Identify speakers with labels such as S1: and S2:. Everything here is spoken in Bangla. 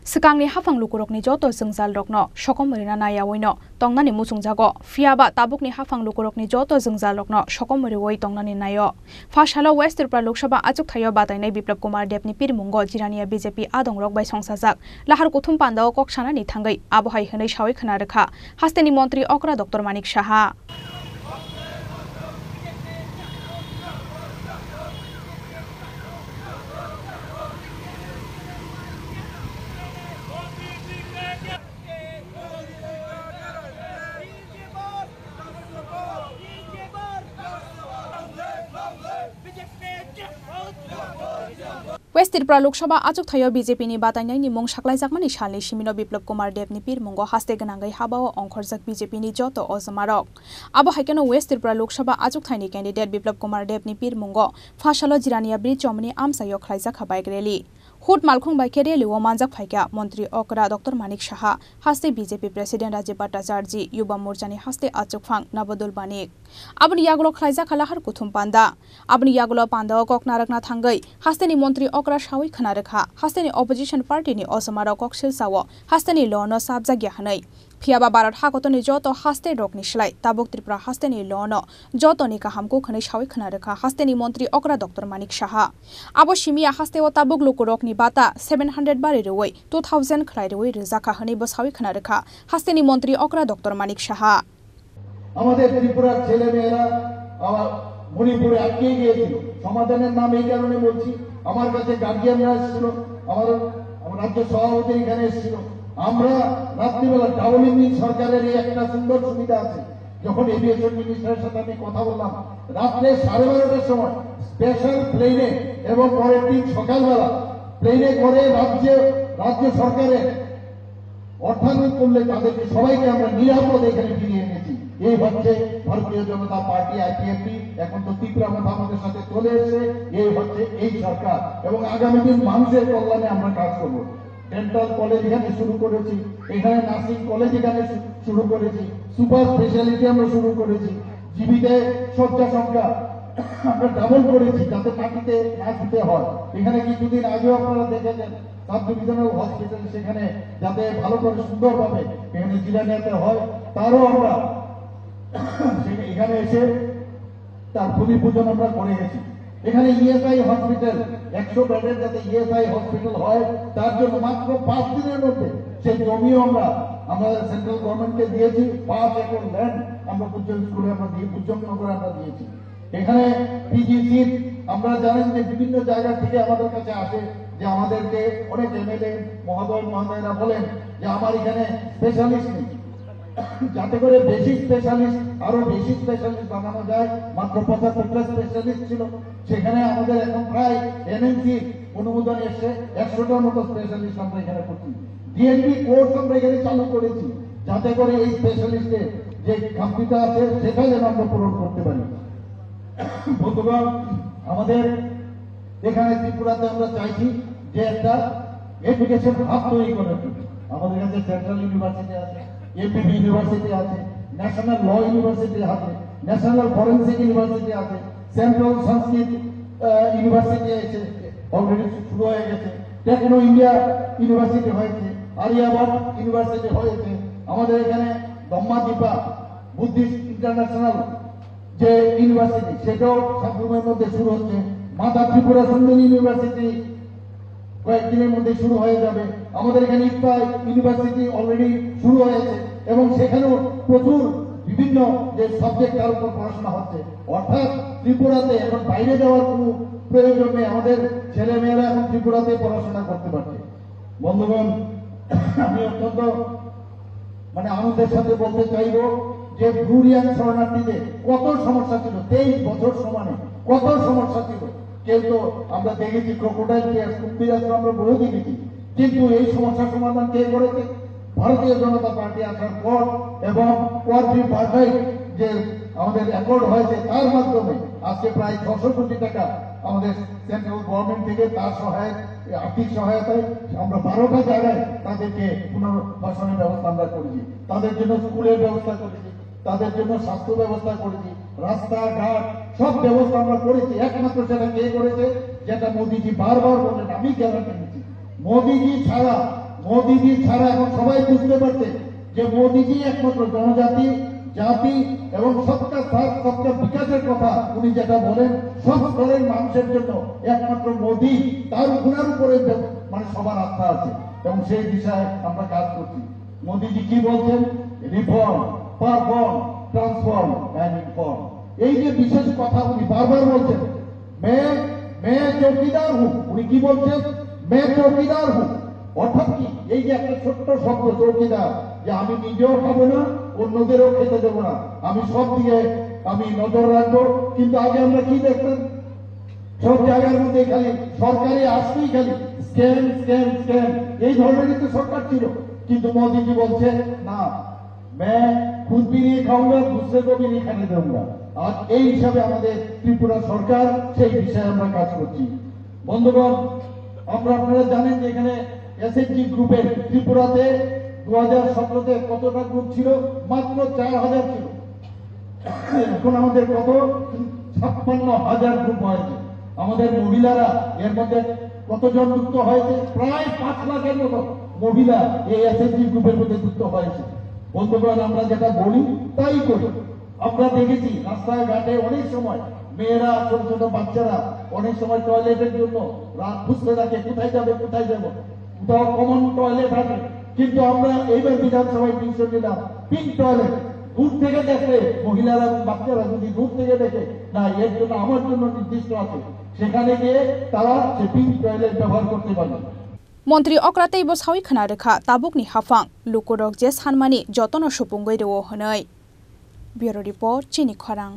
S1: Sekangni hafang lukurokni joto jengjal rokno sokom rina nayawoino tongnani musungjago fiaba tabukni hafang lukurokni joto jengjal rokno sokom riwoi tongnani nayo fashalo West Tripura Lok Sabha achuk thayo batainai Biplab Kumar Debni pirmungo jirania BJP adongrok bai songsajak lahar kuthum pandao koksanani thangai abohai hwnai sawai khana rekha hasteni mantri Okra Dr Manik Saha West Tripura Lok Sabha achuk thayo BJP ni batainai ni mung saklaijakmani salni simino Biplab Kumar Debni pirmungo haste ganangai habao ongkhorjak BJP ni joto ojamarok abo haikeno West Tripura Lok Sabha achuk thaini candidate Biplab Kumar Debni pirmungo fashalo jirania bridge chomni amsayo khlaijak bike rally Hut Malkhung by Kereli Womanjak Phaika, Montri Okra Dr Manik Saha, Haste BJP President Rajiv Bhattacharjee, Yuba Morchani Haste Achuk Phang, Nabadul Banik. Abni Yagulo Khlaija Khalahar Kuthum Panda. Abni Yagulo Panda Kok Narakna Thangai, Hasteni Montri Okra Shawi Khanarekha, Hasteni Opposition Party ni Osamara Kok Silsawo, Hasteni Lono Sabjagya Hanai. Phiaba Bharat Hakotoni Joto Haste Rokni Shlai, Tabuk Tripura Hasteni Lono, Joto ni Kahamko Khani Shawi Khanarekha, Hasteni Montri Okra Dr Manik Saha. Abo Shimia Haste o Tabuk Lukurokni Bata 700 bari rewoi 2000 khlai rewoi rizaka hani basawi khana rekha hasteni mantri Okra Dr Manik Saha
S2: আমাদের ত্রিপুরার ছেলেমেয়েরা মণিপুরে আটকে গিয়েছিল সমাধানের নাম এই কারণে বলছি আমার কাছে গার্ডিয়ানরা এসেছিল আমার রাজ্য সভাপতি এখানে এসেছিল আমরা রাত্রিবেলা ডাবল ইঞ্জিন সরকারের এই একটা সুন্দর সুবিধা আছে যখন এভিয়েশন মিনিস্টারের সাথে আমি কথা বললাম রাত্রে 12:30টার সময় স্পেশাল প্লেনে এবং পরের দিন সকালবেলা প্লেনে করে রাজ্য সরকারের অর্থায়ন করলে তাদেরকে সবাইকে আমরা নিরাপদ এখানে ফিরিয়ে এনেছি এই হচ্ছে ভারতীয় জনতা পার্টি আইপিএফটি এখন তো ত্রিপুরা মতো আমাদের সাথে চলে এসেছে এই হচ্ছে এই সরকার এবং আগামী দিন মানুষের কল্যাণে আমরা কাজ করব ডেন্টাল কলেজ এখানে শুরু করেছি এখানে নার্সিং কলেজ এখানে শুরু করেছি সুপার স্পেশালিটি আমরা শুরু করেছি জীবিতে শয্যা সংখ্যা আমরা ডাবল করেছি যাতে মাটিতে না শুতে হয় এখানে কিছুদিন আগেও আপনারা দেখেছেন সাব ডিভিশনাল হসপিটাল সেখানে যাতে ভালো করে সুন্দরভাবে এখানে জিরানিয়াতে হয় তারও আমরা এখানে এসে তার ভূমি পূজন আমরা করে গেছি এখানে ইএসআই হসপিটাল 100 বেডের যাতে ইএসআই হসপিটাল হয় তার জন্য মাত্র 5 দিনের মধ্যে সেই জমিও আমরা সেন্ট্রাল গভর্নমেন্টকে দিয়েছি 5 একর ল্যান্ড আমরা পূজন স্কুলে আমরা দিয়ে পূজন নগরে আমরা দিয়েছি এখানে পিজিসি আমরা জানেন যে বিভিন্ন জায়গা থেকে আমাদের কাছে আসে যে আমাদেরকে অনেক এমএলএ মহোদয়রা বলেন যে আমার এখানে স্পেশালিস্ট নেই যাতে করে বেশি স্পেশালিস্ট আরো বেশি স্পেশালিস্ট বানানো যায় মাত্র 75টা স্পেশালিস্ট ছিল সেখানে আমাদের এখন প্রায় এনএমসি অনুমোদন এসে 100টার মতো স্পেশালিস্ট আমরা এখানে করছি ডিএনবি কোর্স আমরা এখানে চালু করেছি যাতে করে এই স্পেশালিস্টের যে খামতিটা আছে সেটা যেন আমরা পূরণ করতে পারি বন্ধুগণ আমাদের এখানে ত্রিপুরাতে আমরা চাইছি যে একটা এডুকেশন হাব তৈরি করার জন্য আমাদের কাছে সেন্ট্রাল ইউনিভার্সিটি আছে এমপিবি ইউনিভার্সিটি আছে ন্যাশনাল ল ইউনিভার্সিটি আছে ন্যাশনাল ফরেন্সিক ইউনিভার্সিটি আছে সেন্ট্রাল সংস্কৃত ইউনিভার্সিটি আছে অলরেডি শুরু হয়ে গেছে টেকনো ইন্ডিয়া ইউনিভার্সিটি হয়েছে আরিয়াবাদ ইউনিভার্সিটি হয়েছে আমাদের এখানে দম্মাদীপা বুদ্ধিস্ট ইন্টারন্যাশনাল যে ইউনিভার্সিটি সেটাও সবসময়ের মধ্যে শুরু হচ্ছে মাতা ত্রিপুরা সুন্দরী ইউনিভার্সিটি কয়েকদিনের মধ্যে শুরু হয়ে যাবে আমাদের এখানে ইস্পাই ইউনিভার্সিটি অলরেডি শুরু হয়েছে এবং সেখানেও প্রচুর বিভিন্ন যে সাবজেক্ট তার উপর পড়াশোনা হচ্ছে অর্থাৎ ত্রিপুরাতে এখন বাইরে যাওয়ার কোনো প্রয়োজন নেই আমাদের ছেলে মেয়েরা এখন ত্রিপুরাতে পড়াশোনা করতে পারছে বন্ধুগণ আমি অত্যন্ত আনন্দের সাথে বলতে চাইব যে ব্রুরিয়ান শরণার্থীদের কত সমস্যা ছিল 23 বছর সমানে কত সমস্যা ছিল কিন্তু আমরা দেখেছি ক্রোকোডাইল কেয়ার কুম্ভীরাস্ত্র আমরা বহু দেখেছি কিন্তু এই সমস্যার সমাধান কে করেছে ভারতীয় জনতা পার্টি আসার পর এবং কোয়াড্রি পার্টাই যে আমাদের অ্যাকর্ড হয়েছে তার মাধ্যমে আজকে প্রায় 600 কোটি টাকা আমাদের সেন্ট্রাল গভর্নমেন্ট থেকে তার আর্থিক সহায়তায় আমরা 12টা জায়গায় তাদেরকে পুনর্বাসনের ব্যবস্থা আমরা করেছি তাদের জন্য স্কুলের ব্যবস্থা করেছি তাদের জন্য স্বাস্থ্য ব্যবস্থা করেছি রাস্তাঘাট সব ব্যবস্থা আমরা করেছি একমাত্র সেটা কে করেছে যেটা মোদিজি বারবার বলেন আমি গ্যারান্টি দিচ্ছি মোদিজি ছাড়া মোদিজি ছাড়া এখন সবাই বুঝতে পারছে যে মোদিজি একমাত্র জনজাতি জাতি এবং সবকা সাথ সবকা বিকাশের কথা উনি যেটা বলেন সব স্তরের মানুষের জন্য একমাত্র মোদি তার গুণের উপরে মানে সবার আস্থা আছে এবং সেই বিষয়ে আমরা কাজ করছি। মোদিজি কি বলছেন? Reform, perform, transform and inform, এই যে বিশেষ কথা উনি বারবার বলছেন। মে চৌকিদার হুঁ, উনি কি বলছেন? মে চৌকিদার হুঁ, অর্থাৎ কি এই যে একটা ছোট্ট শব্দ চৌকিদার, যে আমি নিজেও খাবো না অন্যদেরও খেতে দেবো না, আমি সব দিকে আমি নজর রাখবো। কিন্তু আগে আমরা কি দেখতাম? সব জায়গার মধ্যে খালি সরকারি আসতেই খালি স্ক্যাম স্ক্যাম স্ক্যাম, এই ধরনেরই তো সরকার ছিল। কিন্তু মোদীজি বলছে না, मैं खुद भी नहीं खाऊंगा, दूसरे को भी नहीं खाने दूंगा। আর এই হিসাবে আমাদের ত্রিপুরা সরকার সেই বিষয়ে আমরা কাজ করছি। বন্ধুগণ, আপনারা জানেন যে এখানে এসএসজি গ্রুপের ত্রিপুরাতে 2017-তে কতটা গ্রুপ ছিল? মাত্র 4000 ছিল। এখন আমাদের কত? 56,000 গ্রুপ হয়েছে। আমাদের মহিলারা এর মধ্যে কতজন যুক্ত হয়েছে? প্রায় 5 লাখের মতো মহিলা এই এসএসজি গ্রুপের মধ্যে যুক্ত হয়েছে। বন্ধুগণ, আমরা যেটা বলি তাই করি। আমরা দেখেছি রাস্তায় ঘাটে অনেক সময় মেয়েরা, ছোট ছোট বাচ্চারা অনেক সময় টয়লেটের জন্য রাত খুঁজতে থাকে, কোথায় যাবে কোথায় যাবো, কোথাও কমন টয়লেট আছে। কিন্তু আমরা এইবার বিধানসভায় ডিসিশন নিলাম পিঙ্ক টয়লেট। দূর থেকে দেখলে মহিলারা এবং বাচ্চারা যদি দূর থেকে দেখে না এর জন্য আমার জন্য নির্দিষ্ট আছে, সেখানে গিয়ে তারা সে পিঙ্ক টয়লেট ব্যবহার করতে পারবে।
S1: মন্ত্রী অক্রাতেই বসাউই খানা রেখা তাবুকনি হাফাং লুকুরক যে সানমানি যতন সুপুঙ্গই রেও হनै। ব্যুরো রিপোর্ট চিনি খরাং।